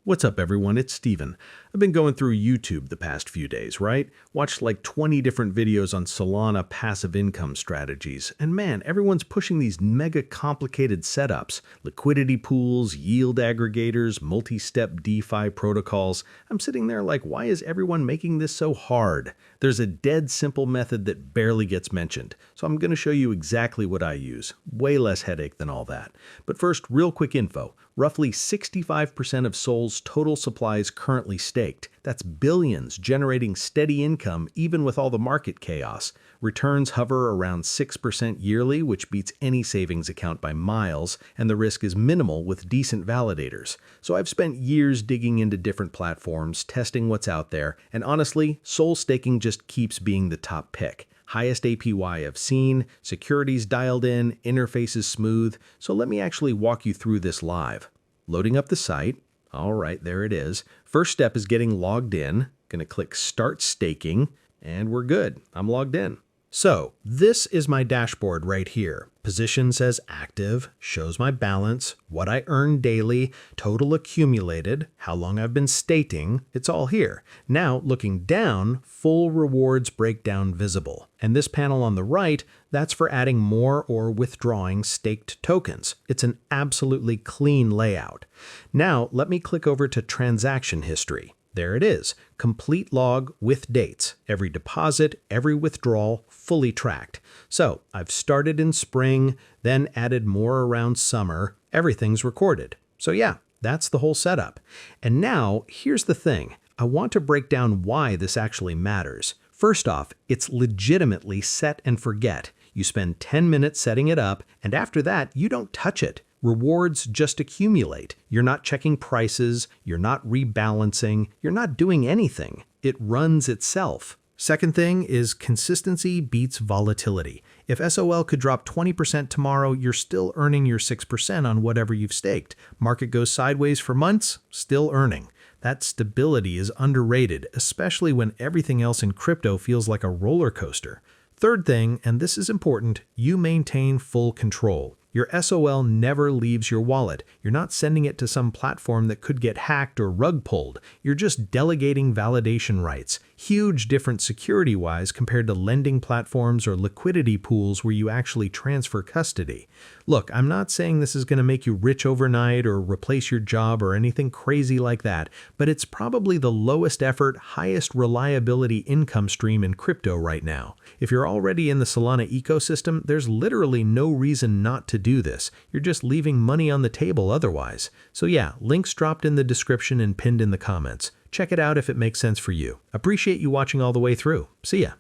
What's up, everyone? It's Steven. I've been going through YouTube the past few days, right? Watched like 20 different videos on Solana passive income strategies, and man, everyone's pushing these mega complicated setups, liquidity pools, yield aggregators, multi-step DeFi protocols. I'm sitting there like, why is everyone making this so hard? There's a dead simple method that barely gets mentioned, so I'm going to show you exactly what I use. Way less headache than all that. But first, real quick info. Roughly 65% of Sol's total supply is currently staked. That's billions, generating steady income even with all the market chaos. Returns hover around 6% yearly, which beats any savings account by miles, and the risk is minimal with decent validators. So I've spent years digging into different platforms, testing what's out there, and honestly, Sol staking just keeps being the top pick. Highest APY I've seen, security's dialed in, interface is smooth, so let me actually walk you through this live. Loading up the site. All right, there it is. First step is getting logged in. Gonna click Start Staking, and we're good. I'm logged in. So this is my dashboard right here. Position says active, shows my balance, what I earn daily, total accumulated, how long I've been staking, it's all here. Now looking down, full rewards breakdown visible. And this panel on the right, that's for adding more or withdrawing staked tokens. It's an absolutely clean layout. Now let me click over to transaction history. There it is, complete log with dates, every deposit, every withdrawal, fully tracked. So I've started in spring, then added more around summer, everything's recorded. So yeah, that's the whole setup. And now, here's the thing, I want to break down why this actually matters. First off, it's legitimately set and forget. You spend 10 minutes setting it up, and after that, you don't touch it. Rewards just accumulate. You're not checking prices, you're not rebalancing, you're not doing anything. It runs itself. Second thing is consistency beats volatility. If SOL could drop 20% tomorrow, you're still earning your 6% on whatever you've staked. Market goes sideways for months, still earning. That stability is underrated, especially when everything else in crypto feels like a roller coaster. Third thing, and this is important, you maintain full control. Your SOL never leaves your wallet. You're not sending it to some platform that could get hacked or rug pulled. You're just delegating validation rights. Huge difference security-wise compared to lending platforms or liquidity pools where you actually transfer custody. Look, I'm not saying this is going to make you rich overnight or replace your job or anything crazy like that, but it's probably the lowest effort, highest reliability income stream in crypto right now. If you're already in the Solana ecosystem, there's literally no reason not to do this. You're just leaving money on the table otherwise. So yeah, links dropped in the description and pinned in the comments. Check it out if it makes sense for you. Appreciate you watching all the way through. See ya.